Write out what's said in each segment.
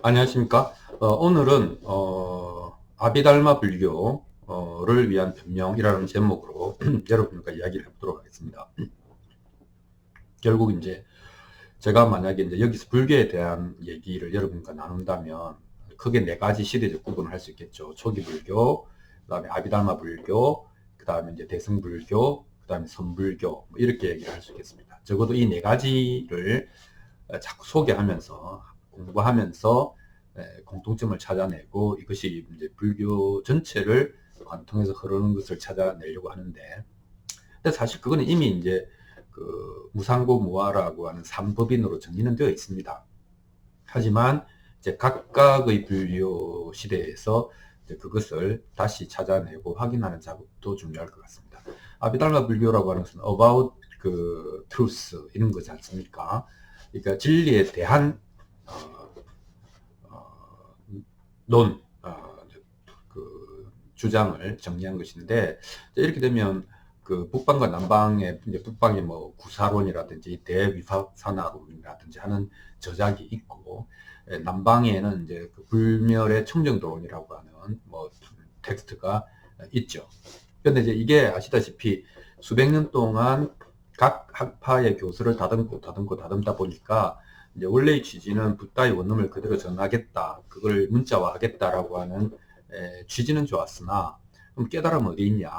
안녕하십니까? 오늘은 아비달마 불교를 위한 변명이라는 제목으로 여러분과 이야기를 해보도록 하겠습니다. 결국 이제 제가 만약에 이제 여기서 불교에 대한 얘기를 여러분과 나눈다면 크게 네 가지 시대적 구분을 할 수 있겠죠. 초기 불교, 그다음에 아비달마 불교, 그다음에 이제 대승불교, 그다음에 선불교, 뭐 이렇게 얘기를 할 수 있겠습니다. 적어도 이 네 가지를 자꾸 소개하면서 공부하면서 공통점을 찾아내고 이것이 이제 불교 전체를 관통해서 흐르는 것을 찾아내려고 하는데, 근데 사실 그거는 이미 이제 그 무상고 무아라고 하는 삼법인으로 정리는 되어 있습니다. 하지만 이제 각각의 불교 시대에서 이제 그것을 다시 찾아내고 확인하는 작업도 중요할 것 같습니다. 아비달마 불교라고 하는 것은 about 그 truth 이런 거지 않습니까? 그러니까 진리에 대한 논, 그 주장을 정리한 것인데, 이렇게 되면 그 북방과 남방의 이제 북방의 뭐 구사론이라든지 대위파사나론이라든지 하는 저작이 있고, 남방에는 이제 그 불멸의 청정도론이라고 하는 뭐 텍스트가 있죠. 그런데 이제 이게 아시다시피 수백 년 동안 각 학파의 교수를 다듬다 보니까 이제 원래의 취지는 붓다의 원룸을 그대로 전하겠다, 그걸 문자화하겠다라고 하는 취지는 좋았으나, 그럼 깨달음 어디 있냐,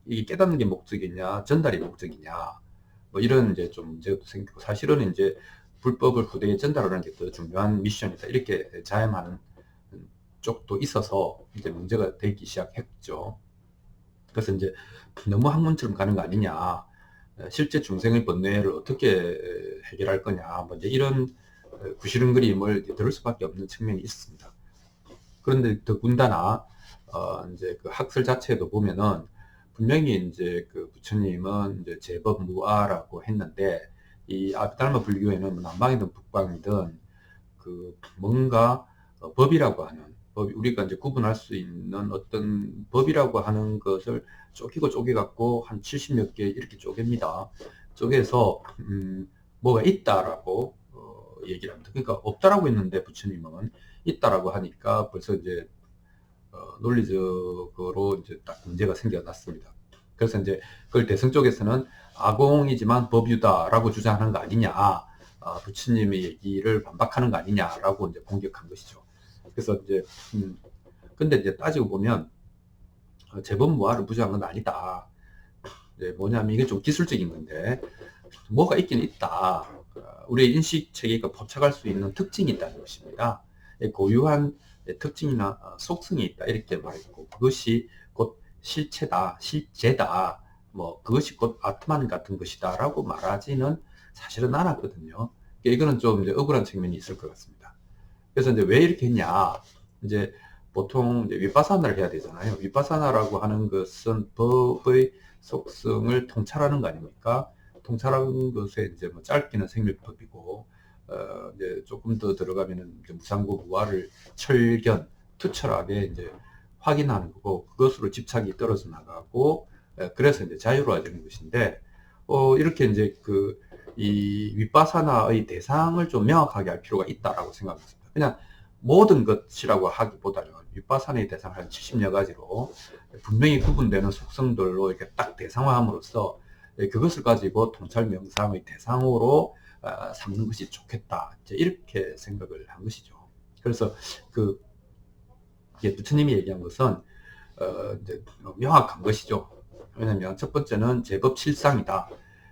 이게 깨닫는 게 목적이냐, 전달이 목적이냐, 뭐 이런 이제 좀 문제도 생기고, 사실은 이제 불법을 후대에 전달하는 게 더 중요한 미션이다, 이렇게 자임하는 쪽도 있어서 이제 문제가 되기 시작했죠. 그래서 이제 너무 학문처럼 가는 거 아니냐, 실제 중생의 번뇌를 어떻게 해결할 거냐, 뭐 이제 이런 구시름그림을 들을 수밖에 없는 측면이 있습니다. 그런데 더군다나 이제 그 학설 자체도 보면은 분명히 이제 그 부처님은 이제 제법 무아라고 했는데, 이 아비달마 불교에는 남방이든 북방이든 그 뭔가 법이라고 하는, 우리가 이제 구분할 수 있는 어떤 법이라고 하는 것을 쪼개 갖고 한 70몇 개 이렇게 쪼갭니다. 쪼개서 뭐가 있다라고 얘기를 합니다. 그러니까 없다라고 했는데 부처님은 있다라고 하니까 벌써 이제 논리적으로 이제 딱 문제가 생겨났습니다. 그래서 이제 그걸 대승 쪽에서는 아공이지만 법유다라고 주장하는 거 아니냐, 부처님의 얘기를 반박하는 거 아니냐라고 이제 공격한 것이죠. 그래서 이제 근데 이제 따지고 보면 제법 무아를 부정한 건 아니다. 이제 뭐냐면 이게 좀 기술적인 건데, 뭐가 있긴 있다. 우리의 인식 체계가 포착할 수 있는 특징이 있다는 것입니다. 고유한 특징이나 속성이 있다, 이렇게 말했고, 그것이 곧 실체다, 실제다, 뭐 그것이 곧 아트만 같은 것이다 라고 말하지는 사실은 않았거든요. 이거는 좀 이제 억울한 측면이 있을 것 같습니다. 그래서 이제 왜 이렇게 했냐, 이제 보통 이제 윗바사나를 해야 되잖아요. 윗바사나라고 하는 것은 법의 속성을 통찰하는 거 아닙니까? 통찰하는 것에 이제 뭐 짧게는 생밀법이고, 이제 조금 더 들어가면은 이제 무상고 무아를 철견, 투철하게 이제 확인하는 거고, 그것으로 집착이 떨어져 나가고, 그래서 이제 자유로워지는 것인데, 이렇게 이제 이 윗바사나의 대상을 좀 명확하게 할 필요가 있다라고 생각합니다. 그냥 모든 것이라고 하기보다는 윗바사나의 대상을 한 70여 가지로 분명히 구분되는 속성들로 이렇게 딱 대상화함으로써 그것을 가지고 통찰 명상의 대상으로 삼는 것이 좋겠다, 이제 이렇게 생각을 한 것이죠. 그래서 그 부처님이 얘기한 것은 이제 명확한 것이죠. 왜냐하면 첫 번째는 제법 실상이다.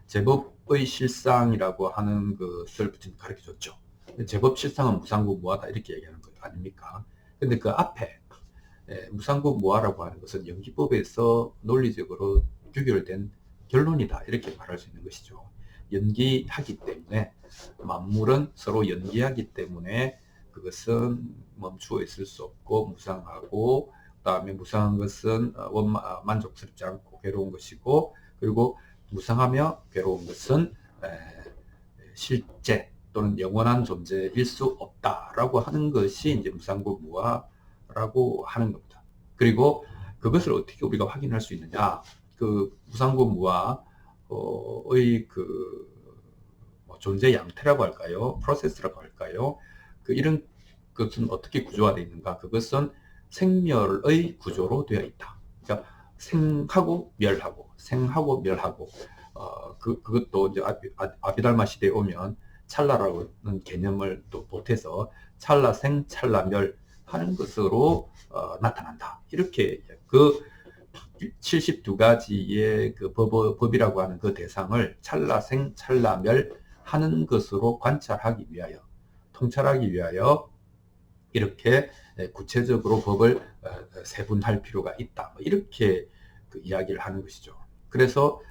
제법의 실상이라고 하는 것을 부처님 가르쳐 줬죠. 제법 실상은 무상고 무아다, 이렇게 얘기하는 것 아닙니까? 근데 그 앞에 무상고 무아라고 하는 것은 연기법에서 논리적으로 규결된 결론이다, 이렇게 말할 수 있는 것이죠. 연기하기 때문에, 만물은 서로 연기하기 때문에 그것은 멈추어 있을 수 없고 무상하고, 그 다음에 무상한 것은 만족스럽지 않고 괴로운 것이고, 그리고 무상하며 괴로운 것은 실제 또는 영원한 존재일 수 없다라고 하는 것이 이제 무상고 무아라고 하는 겁니다. 그리고 그것을 어떻게 우리가 확인할 수 있느냐, 그 무상고 무아의 뭐 존재 양태라고 할까요, 프로세스라고 할까요, 이런 그것은 어떻게 구조화되어 있는가? 그것은 생멸의 구조로 되어 있다. 그러니까 생하고 멸하고, 생하고 멸하고, 그것도 이제 아비달마 시대에 오면 찰나라는 개념을 또 보태서 찰나생, 찰나멸 하는 것으로 나타난다. 이렇게 그 72가지의 그 법이라고 하는 그 대상을 찰나생, 찰나멸 하는 것으로 관찰하기 위하여, 통찰하기 위하여 이렇게 구체적으로 법을 세분할 필요가 있다. 이렇게 그 이야기를 하는 것이죠. 그래서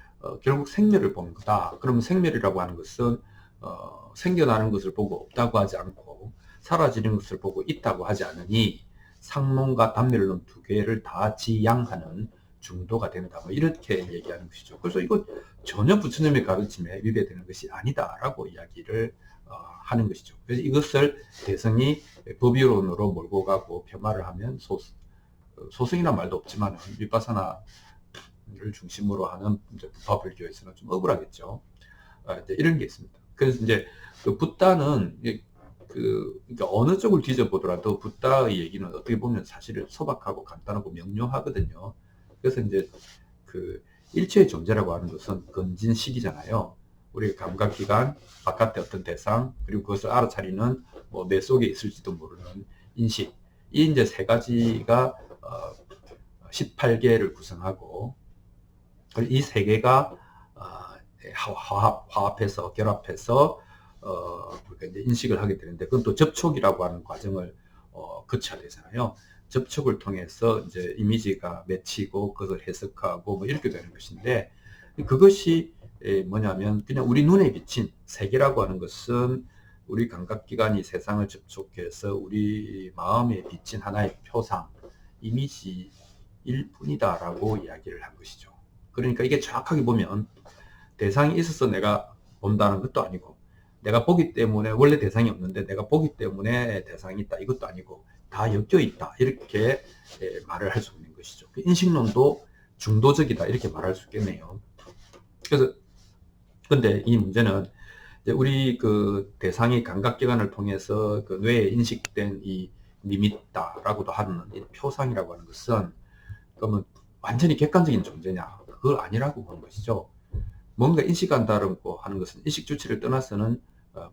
결국 생멸을 보는 거다. 그러면 생멸이라고 하는 것은 생겨나는 것을 보고 없다고 하지 않고 사라지는 것을 보고 있다고 하지 않으니 상론과 단멸론 두 개를 다 지향하는 중도가 된다. 뭐 이렇게 얘기하는 것이죠. 그래서 이거 전혀 부처님의 가르침에 위배되는 것이 아니다라고 이야기를 하는 것이죠. 그래서 이것을 대성이 법이론으로 몰고 가고 폄하를 하면 소승이란 말도 없지만 윗바사나를 중심으로 하는 부파불교에서는 좀 억울하겠죠. 이런 게 있습니다. 그래서 이제 그 붓다는 그러니까 어느 쪽을 뒤져보더라도 붓다의 얘기는 어떻게 보면 사실은 소박하고 간단하고 명료하거든요. 그래서 이제 그 일체의 존재라고 하는 것은 건진식이잖아요. 우리가 감각기관, 바깥의 어떤 대상, 그리고 그것을 알아차리는 뭐 내 속에 있을지도 모르는 인식. 이 이제 세 가지가 18개를 구성하고, 이 세 개가 화합해서 결합해서 그러니까 이제 인식을 하게 되는데, 그건 또 접촉이라고 하는 과정을 거쳐야 되잖아요. 접촉을 통해서 이제 이미지가 맺히고 그것을 해석하고 뭐 이렇게 되는 것인데, 그것이 뭐냐면 그냥 우리 눈에 비친 세계라고 하는 것은 우리 감각기관이 세상을 접촉해서 우리 마음에 비친 하나의 표상, 이미지일 뿐이다라고 이야기를 한 것이죠. 그러니까 이게 정확하게 보면 대상이 있어서 내가 본다는 것도 아니고, 내가 보기 때문에 원래 대상이 없는데 내가 보기 때문에 대상이 있다 이것도 아니고, 다 엮여 있다 이렇게 말을 할 수 있는 것이죠. 인식론도 중도적이다 이렇게 말할 수 있겠네요. 그래서 근데 이 문제는 이제 우리 그 대상이 감각기관을 통해서 그 뇌에 인식된 이 니미타라고도 하는 이 표상이라고 하는 것은 그러면 완전히 객관적인 존재냐? 그걸 아니라고 보는 것이죠. 뭔가 인식한다고 하는 것은 인식 주체를 떠나서는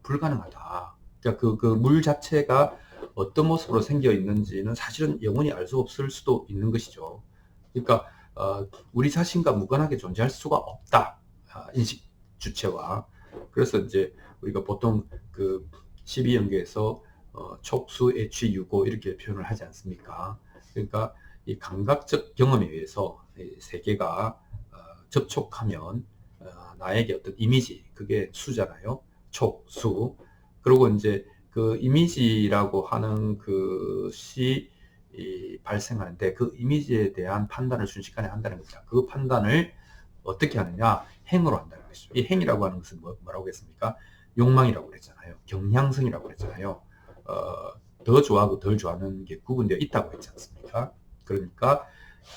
불가능하다. 그러니까 그 물 자체가 어떤 모습으로 생겨 있는지는 사실은 영원히 알 수 없을 수도 있는 것이죠. 그러니까 우리 자신과 무관하게 존재할 수가 없다. 인식 주체와. 그래서 이제 우리가 보통 그 12연계에서 촉수, 애취, 유고 이렇게 표현을 하지 않습니까? 그러니까 이 감각적 경험에 의해서 이 세계가 접촉하면 나에게 어떤 이미지, 그게 수잖아요. 촉, 수. 그리고 이제 그 이미지라고 하는 것이 발생하는데 그 이미지에 대한 판단을 순식간에 한다는 겁니다. 그 판단을 어떻게 하느냐? 행으로 한다는 것이죠. 이 행이라고 하는 것은 뭐라고 했습니까? 욕망이라고 그랬잖아요. 경향성이라고 그랬잖아요. 더 좋아하고 덜 좋아하는 게 구분되어 있다고 했지 않습니까? 그러니까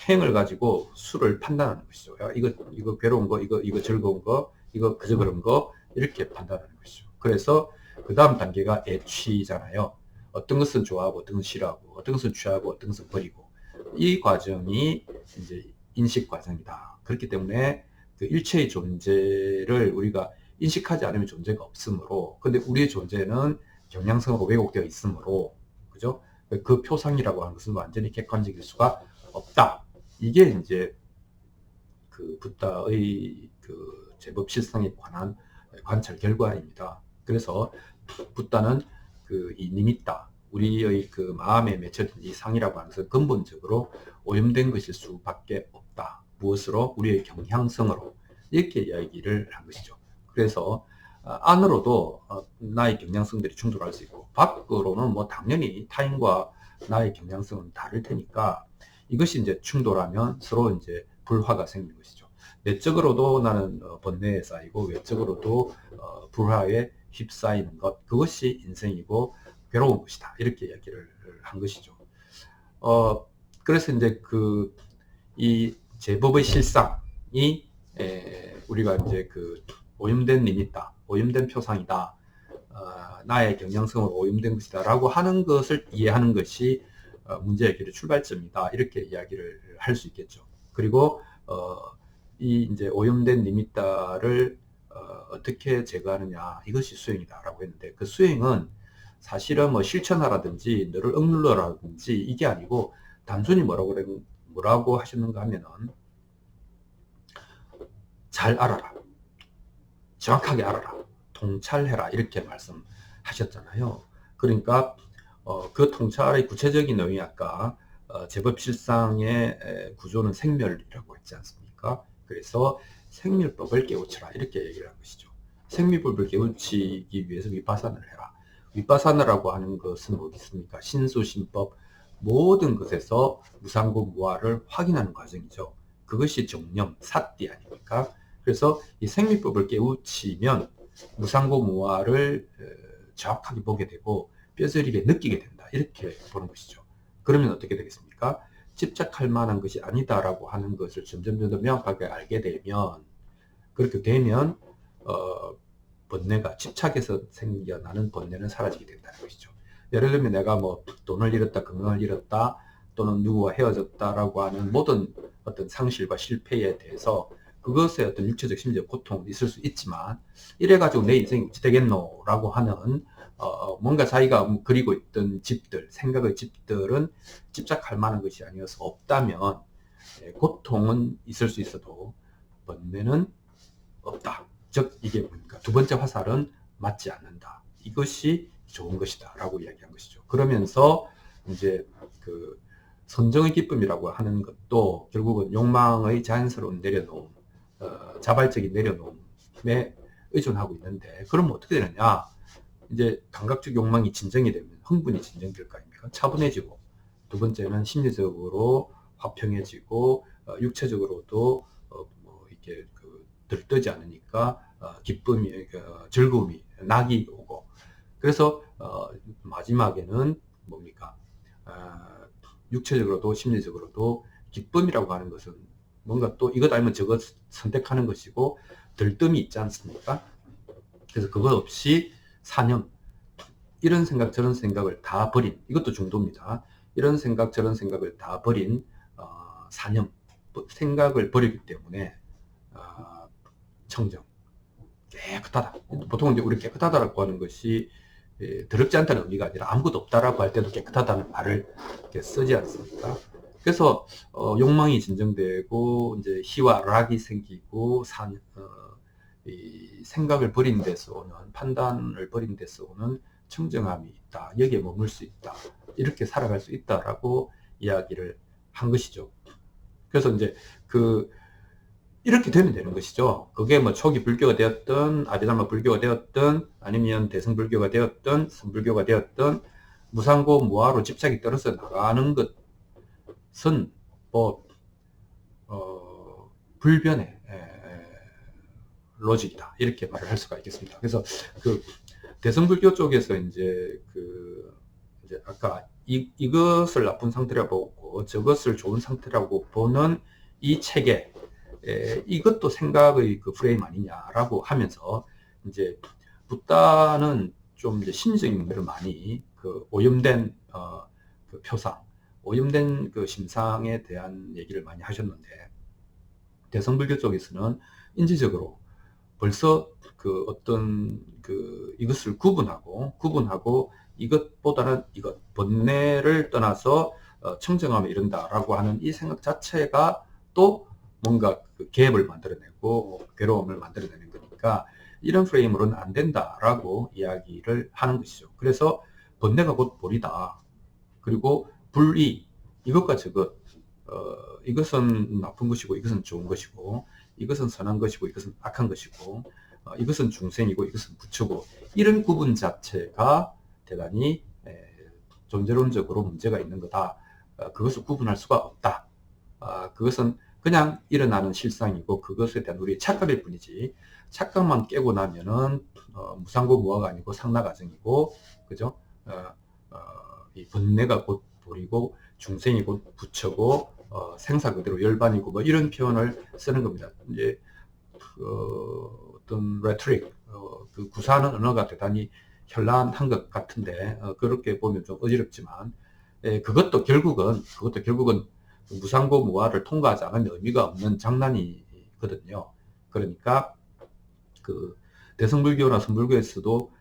행을 가지고 수를 판단하는 것이죠. 야, 이거 괴로운 거, 이거 즐거운 거, 이거 그저 그런 거, 이렇게 판단하는 것이죠. 그래서 그 다음 단계가 애취잖아요. 어떤 것은 좋아하고, 어떤 것은 싫어하고, 어떤 것은 취하고, 어떤 것은 버리고. 이 과정이 이제 인식 과정이다. 그렇기 때문에 그 일체의 존재를 우리가 인식하지 않으면 존재가 없으므로, 근데 우리의 존재는 경향성으로 왜곡되어 있으므로, 그죠? 그 표상이라고 하는 것은 완전히 객관적일 수가 없다. 이게 이제 그 붓다의 그 제법 실상에 관한 관찰 결과입니다. 그래서 붓다는 그 이 니미타, 우리의 그 마음에 맺혀진 이 상이라고 하는 것은 근본적으로 오염된 것일 수밖에 없다. 무엇으로? 우리의 경향성으로. 이렇게 이야기를 한 것이죠. 그래서 안으로도 나의 경향성들이 충돌할 수 있고, 밖으로는 뭐 당연히 타인과 나의 경향성은 다를 테니까, 이것이 이제 충돌하면 서로 이제 불화가 생기는 것이죠. 내적으로도 나는 번뇌에 쌓이고, 외적으로도 불화에 휩싸이는 것, 그것이 인생이고 괴로운 것이다. 이렇게 이야기를 한 것이죠. 그래서 이제 이 제법의 실상이 우리가 이제 그 오염된 리미타, 오염된 표상이다. 나의 경영성을 오염된 것이다 라고 하는 것을 이해하는 것이 문제제기의 출발점이다, 이렇게 이야기를 할 수 있겠죠. 그리고 이 이제 오염된 리미터를 어떻게 제거하느냐, 이것이 수행이다 라고 했는데, 그 수행은 사실은 뭐 실천하라든지 너를 억눌러라든지 이게 아니고, 단순히 뭐라고 하셨는가 하면은, 잘 알아라, 정확하게 알아라, 통찰해라, 이렇게 말씀하셨잖아요. 그러니까 그 통찰의 구체적인 내용이 아까 제법실상의 구조는 생멸이라고 했지 않습니까? 그래서 생멸법을 깨우쳐라, 이렇게 얘기를 한 것이죠. 생멸법을 깨우치기 위해서 위파사나를 해라. 위파사나라고 하는 것은 뭐겠습니까? 신수신법, 모든 것에서 무상고 무아를 확인하는 과정이죠. 그것이 정념, 사띠 아닙니까? 그래서 이 생미법을 깨우치면 무상고 무아를 정확하게 보게 되고 뼈저리게 느끼게 된다, 이렇게 보는 것이죠. 그러면 어떻게 되겠습니까? 집착할 만한 것이 아니다라고 하는 것을 점점 더 명확하게 알게 되면, 그렇게 되면 번뇌가, 집착해서 생겨나는 번뇌는 사라지게 된다는 것이죠. 예를 들면 내가 뭐 돈을 잃었다, 건강을 잃었다, 또는 누구와 헤어졌다라고 하는 모든 어떤 상실과 실패에 대해서 그것에 어떤 육체적 심리적 고통이 있을 수 있지만, 이래가지고 내 인생이 어찌 되겠노 라고 하는 뭔가 자기가 그리고 있던 집들, 생각의 집들은 집착할 만한 것이 아니어서 없다면 고통은 있을 수 있어도 번뇌는 없다. 즉 이게 뭡니까? 두 번째 화살은 맞지 않는다. 이것이 좋은 것이다 라고 이야기한 것이죠. 그러면서 이제 그 선정의 기쁨이라고 하는 것도 결국은 욕망의 자연스러운 내려놓음, 자발적인 내려놓음에 의존하고 있는데, 그러면 어떻게 되느냐? 이제 감각적 욕망이 진정이 되면 흥분이 진정될 거 아닙니까? 차분해지고, 두 번째는 심리적으로 화평해지고, 육체적으로도 뭐 이렇게 들뜨지 않으니까 기쁨이, 즐거움이, 낙이 오고, 그래서 마지막에는 뭡니까? 육체적으로도 심리적으로도 기쁨이라고 하는 것은 뭔가 또 이것 아니면 저것 선택하는 것이고 들뜸이 있지 않습니까? 그래서 그것 없이 사념, 이런 생각 저런 생각을 다 버린, 이것도 중도입니다. 이런 생각 저런 생각을 다 버린 사념, 생각을 버리기 때문에 청정, 깨끗하다. 보통 이제 우리 깨끗하다라고 하는 것이 더럽지 않다는 의미가 아니라 아무것도 없다라고 할 때도 깨끗하다는 말을 이렇게 쓰지 않습니까? 그래서 욕망이 진정되고 이제 희와 락이 생기고 이 생각을 버린 데서 오는, 판단을 버린 데서 오는 청정함이 있다. 여기에 머물 수 있다. 이렇게 살아갈 수 있다라고 이야기를 한 것이죠. 그래서 이제 이렇게 되면 되는 것이죠. 그게 뭐 초기 불교가 되었든 아비담마 불교가 되었든 아니면 대승불교가 되었든 선불교가 되었든 무상고 무아로 집착이 떨어져 나가는 것은 뭐 불변의 로직이다, 이렇게 말을 할 수가 있겠습니다. 그래서 대승불교 쪽에서 이제 이제 아까 이것을 나쁜 상태라고 보고 저것을 좋은 상태라고 보는 이 체계, 이것도 생각의 프레임 아니냐라고 하면서, 이제 붓다는 좀 이제 심리적인 면을 많이 오염된 표상, 오염된 심상에 대한 얘기를 많이 하셨는데, 대성불교 쪽에서는 인지적으로 벌써 어떤 이것을 구분하고 이것보다는 이것, 번뇌를 떠나서 청정함에 이른다라고 하는 이 생각 자체가 또 뭔가 갭을 만들어내고 괴로움을 만들어내는 거니까 이런 프레임으로는 안 된다라고 이야기를 하는 것이죠. 그래서 번뇌가 곧 볼이다. 그리고 불이, 이것과 저것, 이것은 나쁜 것이고 이것은 좋은 것이고, 이것은 선한 것이고 이것은 악한 것이고, 이것은 중생이고 이것은 부처고, 이런 구분 자체가 대단히 존재론적으로 문제가 있는 거다. 그것을 구분할 수가 없다. 그것은 그냥 일어나는 실상이고 그것에 대한 우리의 착각일 뿐이지, 착각만 깨고 나면은 무상고 무아가 아니고 상나가정이고, 그죠? 이 번뇌가 곧 볼이고 중생이 곧 부처고 생사 그대로 열반이고 뭐 이런 표현을 쓰는 겁니다. 이제 어떤 레트릭, 구사하는 언어가 대단히 현란한 것 같은데 그렇게 보면 좀 어지럽지만 그것도 결국은 무상고 무화를 통과하지 않으면 의미가 없는 장난이거든요. 그러니까 그 대승불교나 선불교에서도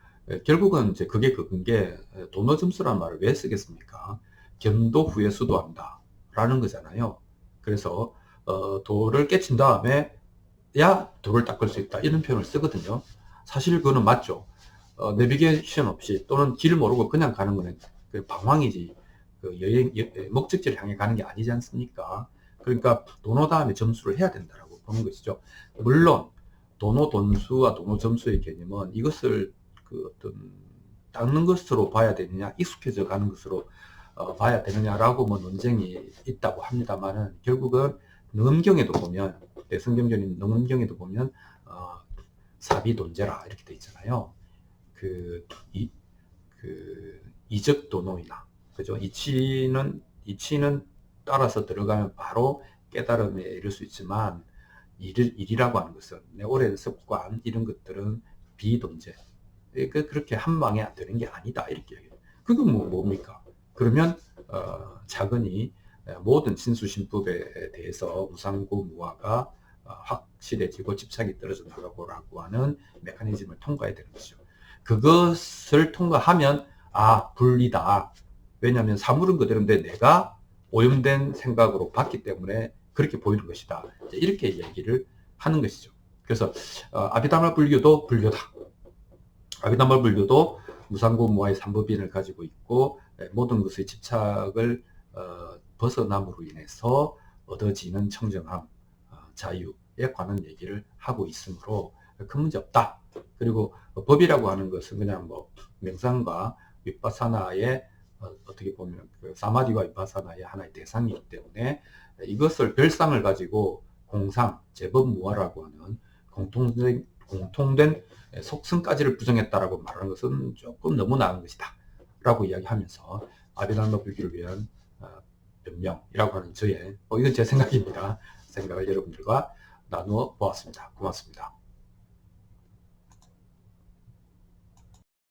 결국은 이제 그게 그건 게 도노 점수라는 말을 왜 쓰겠습니까? 견도 후에 수도한다 라는 거잖아요. 그래서 도를 깨친 다음에 야 도를 닦을 수 있다 이런 표현을 쓰거든요. 사실 그거는 맞죠. 내비게이션 없이 또는 길을 모르고 그냥 가는 거는 그 방황이지 그 목적지를 향해 가는 게 아니지 않습니까? 그러니까 도노 다음에 점수를 해야 된다라고 보는 것이죠. 물론 도노 돈수와 도노 점수의 개념은 이것을 그 어떤 닦는 것으로 봐야 되느냐 익숙해져 가는 것으로 봐야 되느냐라고 뭐 논쟁이 있다고 합니다만은 결국은 능엄경에도 보면 대승경전인 능엄경에도 보면 사비돈제라 이렇게 돼 있잖아요. 이적 도노이나 그죠? 이치는 따라서 들어가면 바로 깨달음에 이를 수 있지만 일이라고 하는 것은 내 오랜 습관 이런 것들은 비돈제 그렇게 한 방에 안 되는 게 아니다 이렇게 얘기해요. 그건 뭡니까? 그러면 차근히 모든 신수신법에 대해서 무상고 무화가 확실해지고 집착이 떨어져 나가고라고 하는 메커니즘을 통과해야 되는 것이죠. 그것을 통과하면 불리다. 왜냐하면 사물은 그대로인데 내가 오염된 생각으로 봤기 때문에 그렇게 보이는 것이다. 이렇게 얘기를 하는 것이죠. 그래서 아비다마 불교도 불교다. 아비다마 불교도 무상고 무화의 삼법인을 가지고 있고 모든 것의 집착을 벗어남으로 인해서 얻어지는 청정함, 자유에 관한 얘기를 하고 있으므로 큰 문제 없다. 그리고 법이라고 하는 것은 그냥 뭐 명상과 윗바사나의 어떻게 보면 그 사마디와 윗바사나의 하나의 대상이기 때문에 이것을 별상을 가지고 공상, 제법무화라고 하는 공통된 속성까지를 부정했다라고 말하는 것은 조금 너무 나은 것이다 라고 이야기하면서 아비달마 불교를 위한 변명이라고 하는 저의 이건 제 생각입니다. 생각을 여러분들과 나누어 보았습니다. 고맙습니다.